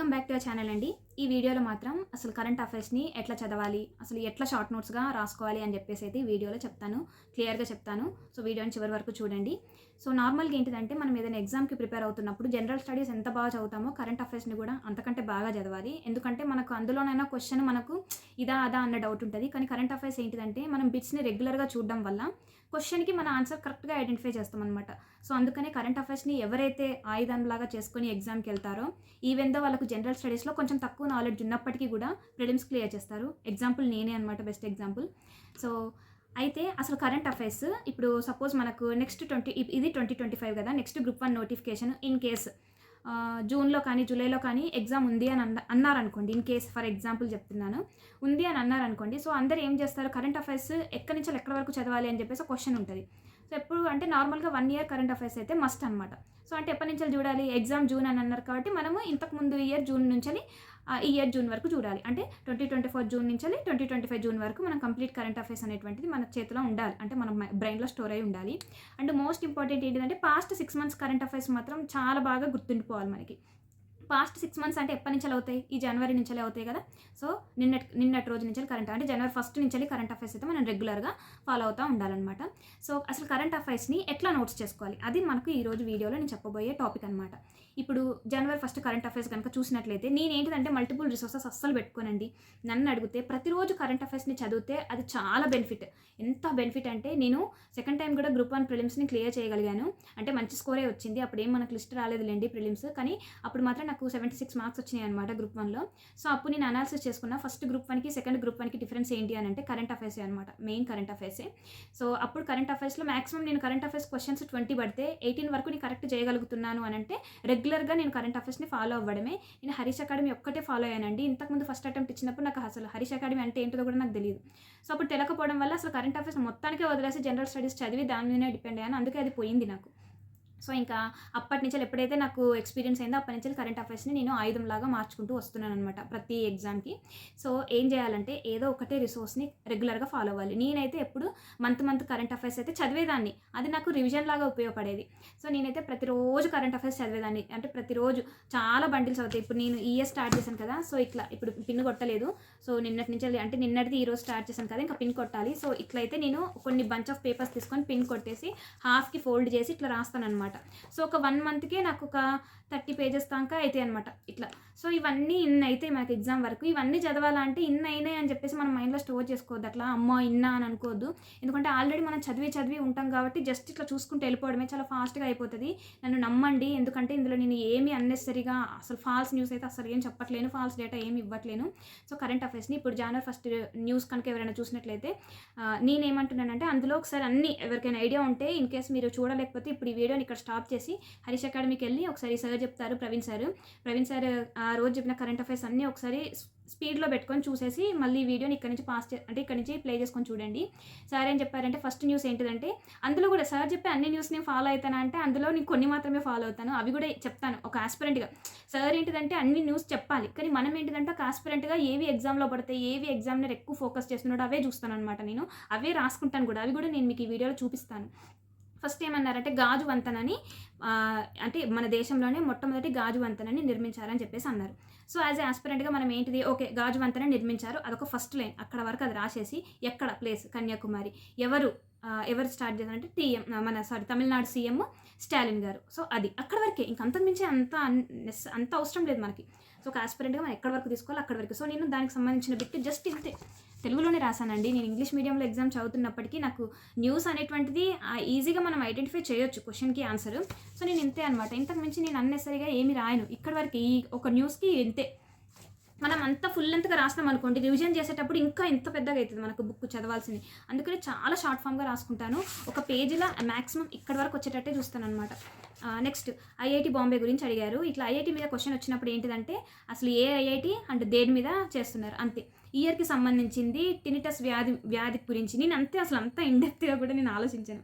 Welcome back to our channel అండి. ఈ వీడియోలో మాత్రం అసలు కరెంట్ అఫైర్స్ని ఎట్లా చదవాలి, అసలు ఎట్లా షార్ట్ నోట్స్గా రాసుకోవాలి అని చెప్పేసి అయితే ఈ వీడియోలో చెప్తాను, క్లియర్గా చెప్తాను. సో వీడియోని చివరి వరకు చూడండి. సో నార్మల్గా ఏంటిదంటే మనం ఏదైనా ఎగ్జామ్కి ప్రిపేర్ అవుతున్నప్పుడు జనరల్ స్టడీస్ ఎంత బాగా చదువుతామో కరెంట్ అఫైర్స్ని కూడా అంతకంటే బాగా చదవాలి. ఎందుకంటే మనకు అందులోనైనా క్వశ్చన్ మనకు ఇదా అదా అన్న డౌట్ ఉంటుంది. కానీ కరెంట్ అఫైర్స్ ఏంటిదంటే మనం బిట్స్ని రెగ్యులర్గా చూడడం వల్ల క్వశ్చన్కి మన ఆన్సర్ కరెక్ట్గా ఐడెంటిఫై చేస్తాం అనమాట. సో అందుకనే కరెంట్ అఫైర్స్ని ఎవరైతే ఆయుధంలాగా చేసుకొని ఎగ్జామ్కి వెళ్తారో, ఈవెన్ దో వాళ్ళకు జనరల్ స్టడీస్లో కొంచెం తక్కువ నాలెడ్జ్ ఉన్నప్పటికీ కూడా ప్రిలిమ్స్ క్లియర్ చేస్తారు. ఎగ్జాంపుల్ నేనే అనమాట, బెస్ట్ ఎగ్జాంపుల్. సో అయితే అసలు కరెంట్ అఫైర్స్ ఇప్పుడు సపోజ్ మనకు నెక్స్ట్ ఇది 2025 కదా, next group 1 notification in case జూన్లో కానీ జూలైలో కానీ ఎగ్జామ్ ఉంది అని అన్నారనుకోండి. ఇన్ కేస్ ఫర్ ఎగ్జాంపుల్ చెప్తున్నాను, ఉంది అని అన్నారనుకోండి. సో అందరు ఏం చేస్తారు, కరెంట్ అఫైర్స్ ఎక్కడి నుంచి ఎక్కడి వరకు చదవాలి అని చెప్పేసి క్వశ్చన్ ఉంటుంది. సో ఎప్పుడు అంటే నార్మల్గా 1 year కరెంట్ అఫైర్స్ అయితే మస్ట్ అనమాట. సో అంటే ఎప్పటి నుంచి చూడాలి, ఎగ్జామ్ జూన్ అని అన్నారు కాబట్టి మనము ఇంతకుముందు ఇయర్ జూన్ నుంచి ఈ ఇయర్ జూన్ వరకు చూడాలి. అంటే 2024 జూన్ నుంచి 2025 జూన్ వరకు మనం కంప్లీట్ కరెంట్ అఫైర్స్ అనేటువంటిది మన చేతిలో ఉండాలి, అంటే మన బ్రెయిన్లో స్టోర్ అయి ఉండాలి. అండ్ మోస్ట్ ఇంపార్టెంట్ ఏంటంటే పాస్ట్ 6 months కరెంట్ అఫైర్స్ మాత్రం చాలా బాగా గుర్తుండిపోవాలి మనకి. పాస్ట్ 6 months అంటే ఎప్పటి నుంచి అవుతాయి, ఈ జనవరి నుంచి అవుతాయి కదా. సో నిన్నటి రోజు నుంచి కరెంట్, అంటే జనవరి 1st నుంచి కరెంట్ అఫైర్స్ అయితే మనం రెగ్యులర్గా ఫాలో అవుతూ ఉండాలన్నమాట. సో అసలు కరెంట్ అఫైర్స్ని ఎట్లా నోట్స్ చేసుకోవాలి, అది మనకు ఈరోజు వీడియోలో నేను చెప్పబోయే టాపిక్ అనమాట. ఇప్పుడు జనవరి 1st కరెంట్ అఫైర్స్ కనుక చూసినట్లయితే నేనేంటిదంటే మల్టిపుల్ రిసోర్సెస్ అస్సలు పెట్టుకోనండి. నన్ను అడిగితే ప్రతిరోజు కరెంట్ అఫైర్స్ని చదివితే అది చాలా బెనిఫిట్. ఎంత బెనిఫిట్ అంటే నేను సెకండ్ టైం కూడా గ్రూప్ 1 ప్రిలిమ్స్ని క్లియర్ చేయగలిగాను. అంటే మంచి స్కోరే వచ్చింది. అప్పుడు ఏం మనకు లిస్ట్ రాలేదులేండి ప్రిలిమ్స్, కానీ అప్పుడు మాత్రం నాకు 76 marks వచ్చినాయి అనమాట గ్రూప్ 1లో. సో అప్పుడు నేను అనాలిసిస్ చేసుకున్నా, ఫస్ట్ గ్రూప్ 1కి సెకండ్ గ్రూప్ 1కి డిఫరెన్స్ ఏంటి అని అంటే కరెంట్ అఫైర్సే అనమాట, మెయిన్ కరెంట్ అఫైర్సే. సో అప్పుడు కరెంట్ అఫైర్స్లో మాక్సిమం నేను కరెంట్ అఫైర్స్ క్వశ్చన్స్ 20 పడితే 18 వరకు నేను కరెక్ట్ చేయగలుగుతున్నాను అని అంటే రెగ్యులర్గా నేను కరెంట్ అఫైర్స్ని ఫాలో అవ్వడమే. నేను హరీష్ అకాడమీ ఒక్కటే ఫాలో అయ్యానండి. ఇంతకుముందు ఫస్ట్ అటెంప్ట్ ఇచ్చినప్పుడు నాకు అసలు హరీష్ అకాడమీ అంటే ఏంటో కూడా నాకు తెలియదు. సో అప్పుడు తెలియకపోవడం వల్ల అసలు కరెంట్ అఫైర్స్ మొత్తానికే వదిలేసి జనరల్ స్టడీస్ చదివి దాని మీదనే డిపెండ్ అయ్యాను. అందుకే అది పోయింది నాకు. సో ఇంకా అప్పటి నుంచి ఎప్పుడైతే నాకు ఎక్స్పీరియన్స్ అయిందో అప్పటి నుంచి కరెంట్ అఫైర్స్ని నేను ఆయుధంలాగా మార్చుకుంటూ వస్తున్నాను అనమాట ప్రతి ఎగ్జామ్కి. సో ఏం చేయాలంటే ఏదో ఒకటే రిసోర్స్ని రెగ్యులర్గా ఫాలో అవ్వాలి. నేనైతే ఎప్పుడు మంత్ కరెంట్ అఫైర్స్ అయితే చదివేదాన్ని, అది నాకు రివిజన్ లాగా ఉపయోగపడేది. సో నేనైతే ప్రతిరోజు కరెంట్ అఫైర్స్ చదివేదాన్ని, అంటే ప్రతిరోజు చాలా బండిల్స్ అవుతాయి. ఇప్పుడు నేను ఈ ఇయర్ స్టార్ట్ చేశాను కదా, సో ఇట్లా ఇప్పుడు పిన్ కొట్టలేదు. సో నిన్నటి నుంచి అంటే నిన్నటిది ఈరోజు స్టార్ట్ చేశాను కదా, ఇంకా పిన్ కొట్టాలి. సో ఇట్లయితే నేను కొన్ని బంచ్ ఆఫ్ పేపర్స్ తీసుకొని పిన్ కొట్టేసి హాఫ్కి ఫోల్డ్ చేసి ఇట్లా రాస్తాను అనమాట. సో ఒక 1 monthకే నాకు ఒక 30 pages దాకా అవుతాయి అనమాట ఇట్లా. సో ఇవన్నీ ఇన్ని అయితే మనకి ఎగ్జామ్ వరకు ఇవన్నీ చదవాలంటే ఇన్ని అయినాయి అని చెప్పేసి మనం మైండ్లో స్టోర్ చేసుకోవద్దు. అట్లా అమ్మో ఇన్నా అని అనుకోవద్దు. ఎందుకంటే ఆల్రెడీ మనం చదివి ఉంటాం కాబట్టి జస్ట్ ఇట్లా చూసుకుంటూ వెళ్ళిపోవడమే, చాలా ఫాస్ట్గా అయిపోతుంది. నన్ను నమ్మండి, ఎందుకంటే ఇందులో నేను ఏమీ అన్నెసరీగా అసలు ఫాల్స్ న్యూస్ అయితే అసలు ఏం చెప్పట్లేను, ఫాల్స్ డేటా ఏమి ఇవ్వట్లేను. సో కరెంట్ అఫైర్స్ని ఇప్పుడు జనవరి 1st న్యూస్ కనుక ఎవరైనా చూసినట్లయితే నేనేమంటున్నానంటే అందులో ఒకసారి అన్ని ఎవరికైనా ఐడియా ఉంటే, ఇన్ కేస్ మీరు చూడలేకపోతే ఇప్పుడు ఈ వీడియోని ఇక్కడ స్టాప్ చేసి హరీష్ అకాడమీకి వెళ్ళి ఒకసారి సార్ చెప్తారు, ప్రవీణ్ సార్ ఆ రోజు చెప్పిన కరెంట్ అఫైర్స్ అన్నీ ఒకసారి స్పీడ్లో పెట్టుకొని చూసేసి మళ్ళీ వీడియోని ఇక్కడ నుంచి అంటే ఇక్కడ నుంచి ప్లే చేసుకొని చూడండి. సార్ ఏం చెప్పారంటే ఫస్ట్ న్యూస్ ఏంటిదంటే, అందులో కూడా సార్ చెప్పే అన్ని న్యూస్ నేను ఫాలో అవుతాను అంటే అందులో నేను కొన్ని మాత్రమే ఫాలో అవుతాను, అవి కూడా చెప్తాను ఒక ఆస్పిరెంట్గా. సార్ ఏంటిదంటే అన్ని న్యూస్ చెప్పాలి, కానీ మనం ఏంటిదంటే ఒక ఆస్పిరెంట్గా ఏవి ఎగ్జామ్లో పడతాయి, ఏవి ఎగ్జామ్ని ఎక్కువ ఫోకస్ చేస్తున్నాడో అవే చూస్తాను అనమాట. నేను అవే రాసుకుంటాను కూడా, అవి కూడా నేను మీకు ఈ వీడియోలో చూపిస్తాను. ఫస్ట్ ఏమన్నారంటే గాజు వంతెనని, అంటే మన దేశంలోనే మొట్టమొదటి గాజు వంతెనని నిర్మించారని చెప్పేసి అన్నారు. సో యాజ్ ఏ ఆస్పిరెంట్గా మనం ఏంటిది, ఓకే గాజు వంతెన నిర్మించారు, అదొక ఫస్ట్ లైన్, అక్కడ వరకు అది రాసేసి ఎక్కడ ప్లేస్ కన్యాకుమారి, ఎవరు స్టార్ట్ చేశారంటే తమిళనాడు సీఎం స్టాలిన్ గారు. సో అది అక్కడ వరకే, ఇంకంతకుమించి అంత అవసరం లేదు మనకి. సో ఒక ఆస్పిరెంట్గా మనం ఎక్కడి వరకు తీసుకోవాలి అక్కడి వరకు. సో నేను దానికి సంబంధించిన బిట్ జస్ట్ ఇంతే తెలుగులోనే రాశానండి. నేను ఇంగ్లీష్ మీడియంలో ఎగ్జామ్ చదువుతున్నప్పటికీ నాకు న్యూస్ అనేటువంటిది ఈజీగా మనం ఐడెంటిఫై చేయొచ్చు క్వశ్చన్కి ఆన్సర్. సో నేను ఇంతే అనమాట, ఇంతకుమించి నేను అన్నెసరిగా ఏమి రాయను. ఇక్కడి వరకు ఈ ఒక న్యూస్కి ఇంతే. మనం అంతా ఫుల్ లెంత్గా రాసినాం అనుకోండి, రివిజన్ చేసేటప్పుడు ఇంకా ఎంత పెద్దగా అవుతుంది మనకు బుక్ చదవాల్సింది. అందుకని చాలా షార్ట్ ఫామ్గా రాసుకుంటాను. ఒక పేజీలో మ్యాక్సిమం ఇక్కడి వరకు వచ్చేటట్టే చూస్తాను అనమాట. నెక్స్ట్ ఐఐటి బాంబే గురించి అడిగారు. ఇట్లా ఐఐటి మీద క్వశ్చన్ వచ్చినప్పుడు ఏంటిదంటే అసలు ఏ ఐఐటి అండ్ దేని మీద చేస్తున్నారు అంతే. ఇయర్కి సంబంధించింది టినిటస్ వ్యాధి గురించి నేను అంతే, అసలు అంత ఇండెప్త్గా కూడా నేను ఆలోచించాను.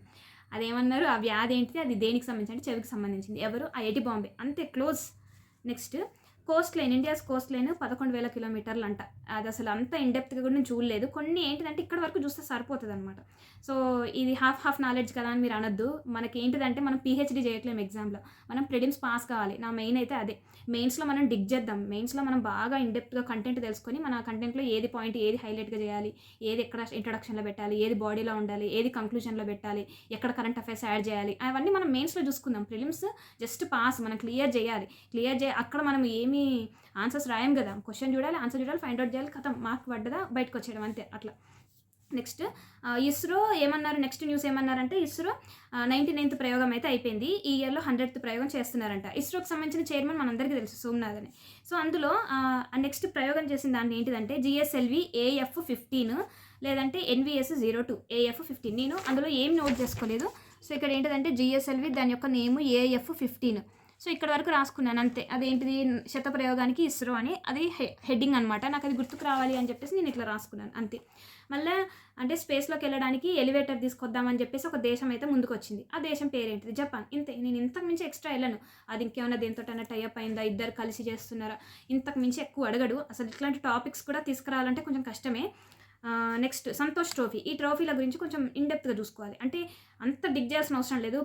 అదేమన్నారు, ఆ వ్యాధి ఏంటిది, అది దేనికి సంబంధించి అంటే చెవికి సంబంధించింది, ఎవరు ఐఐటి బాంబే, అంతే close. Next Coast line, India's Coast line 11,000 కిలోమీటర్లు అంట. అది అసలు అంత ఇన్‌డెప్త్‌గా కూడా నేను చూడలేదు. కొన్ని ఏంటిదంటే ఇక్కడ వరకు చూస్తే సరిపోతదనమాట. సో, ఇది హాఫ్ నాలెడ్జ్ కదా అని మీరు అనొద్దు. మనకేంటిదంటే మనం పీహెచ్‌డీ చేయట్లేము ఎగ్జామ్‌లో. మనం ప్రిలిమ్స్ పాస్ కావాలి. నా మెయిన్ అయితే అదే. మెయిన్స్‌లో మనం డిగ్ చేద్దాం. మెయిన్స్‌లో మనం బాగా ఇన్‌డెప్త్‌గా కంటెంట్ తెలుసుకొని మన కంటెంట్‌లో ఏది పాయింట్ ఏది హైలైట్‌గా చేయాలి, ఏది ఎక్కడ ఇంట్రడక్షన్‌లో పెట్టాలి, ఏది బాడీలో ఉండాలి, ఏది కంక్లూజన్‌లో పెట్టాలి, ఎక్కడ కరెంట్ అఫైర్స్ యాడ్ చేయాలి, అవన్నీ మనం మెయిన్స్‌లో చూసుకుందాం. ప్రిలిమ్స్ జస్ట్ పాస్, మనం క్లియర్ చేయాలి. అక్కడ మనం ఏమీ ఆన్సర్స్ రాయం కదా. క్వశ్చన్ చూడాలి, ఆన్సర్ చూడాలి, ఫైండ్ అవుట్ చేయాలి, ఖతం మార్క్ పడ్డదా బయటకు వచ్చేయడం అంతే. అట్లా నెక్స్ట్ ఇస్రో ఏమన్నారు, నెక్స్ట్ న్యూస్ ఏమన్నారంటే ఇస్రో 99th ప్రయోగం అయితే అయిపోయింది. ఈ ఇయర్లో 100th ప్రయోగం చేస్తున్నారంట. ఇస్రోకి సంబంధించిన చైర్మన్ మనందరికీ తెలుసు, సోమనాథ్ అని. సో అందులో నెక్స్ట్ ప్రయోగం చేసిన దాంట్లో ఏంటిదంటే GSLV AF-15 లేదంటే NVS-02 AF-15. నేను అందులో ఏం నోట్ చేసుకోలేదు. సో ఇక్కడ ఏంటిదంటే GSLV దాని యొక్క నేము AF-15. సో ఇక్కడ వరకు రాసుకున్నాను అంతే. అదేంటిది శతప్రయోగానికి ఇస్రో అని, అది హెడ్డింగ్ అనమాట. నాకు అది గుర్తుకు రావాలి అని చెప్పేసి నేను ఇట్లా రాసుకున్నాను అంతే. మళ్ళీ అంటే స్పేస్లోకి వెళ్ళడానికి ఎలివేటర్ తీసుకొద్దామని చెప్పేసి ఒక దేశం అయితే ముందుకు వచ్చింది. ఆ దేశం పేరేంటిది? జపాన్. ఇంతే. నేను ఇంతకు మించి ఎక్స్ట్రా వెళ్ళను. అది ఇంకేమైనా దేనితోటైనా టైఅప్ అయిందా, ఇద్దరు కలిసి చేస్తున్నారా, ఇంతకు మించి ఎక్కువ అడగడు. అసలు ఇట్లాంటి టాపిక్స్ కూడా తీసుకురావాలంటే కొంచెం కష్టమే. Next Santosh trophy. ఈ ట్రోఫీల గురించి కొంచెం ఇన్‌డెప్త్‌గా చూసుకోవాలి. అంటే అంత డిగ్ చేయాల్సిన అవసరం లేదు.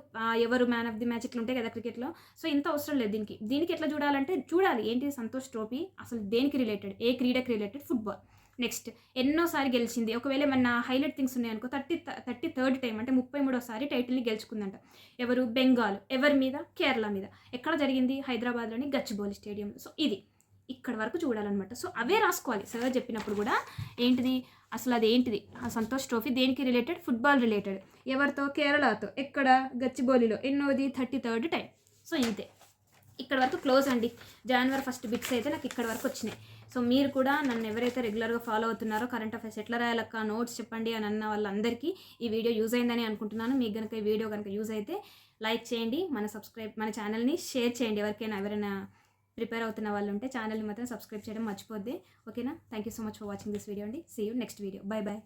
ఎవరు మ్యాన్ ఆఫ్ ది మ్యాచ్ ఇట్లా ఉంటాయి కదా క్రికెట్లో. సో ఇంత అవసరం లేదు దీనికి ఎట్లా చూడాలంటే చూడాలి ఏంటి సంతోష్ ట్రోఫీ అసలు దేనికి రిలేటెడ్, ఏ క్రీడకి రిలేటెడ్? ఫుట్బాల్. నెక్స్ట్ ఎన్నోసారి గెలిచింది. ఒకవేళ ఏమన్నా హైలైట్ థింగ్స్ ఉన్నాయనుకో 33rd టైం అంటే 33వ టైటిల్ని గెలుచుకుందంట. ఎవరు? బెంగాల్. ఎవరి మీద? కేరళ మీద. ఎక్కడ జరిగింది? హైదరాబాద్లోని గచ్చిబౌలి స్టేడియం. సో ఇది ఇక్కడ వరకు చూడాలన్నమాట. సో అవే రాసుకోవాలి సార్ చెప్పినప్పుడు కూడా. ఏంటిది అసలు అదేంటిది ఆ సంతోష్ ట్రోఫీ దేనికి రిలేటెడ్? Football related. ఎవరితో? కేరళతో. ఎక్కడ? గచ్చిబౌలిలో. ఎన్నోది? 33rd time. సో ఇంతే. ఇక్కడ వరకు క్లోజ్ అండి. January 1st బిట్స్ అయితే నాకు ఇక్కడ వరకు వచ్చినాయి. సో మీరు కూడా నన్ను ఎవరైతే రెగ్యులర్గా ఫాలో అవుతున్నారో కరెంట్ అఫైర్స్ ఎట్లా రాయాలక్క నోట్స్ చెప్పండి అని అన్న వాళ్ళందరికీ ఈ వీడియో యూజ్ అయిందని అనుకుంటున్నాను. మీకు కనుక ఈ వీడియో కనుక యూజ్ అయితే లైక్ చేయండి, మన ఛానల్ని షేర్ చేయండి. ఎవరైనా ప్రిపేర్ అవుతున్న వాళ్ళు ఉంటే ఛానల్ని మాత్రం సబ్స్క్రైబ్ చేయడం మర్చిపోద్ది. ఓకేనా? Thank you so much for watching this video అండి. See you next video. Bye bye.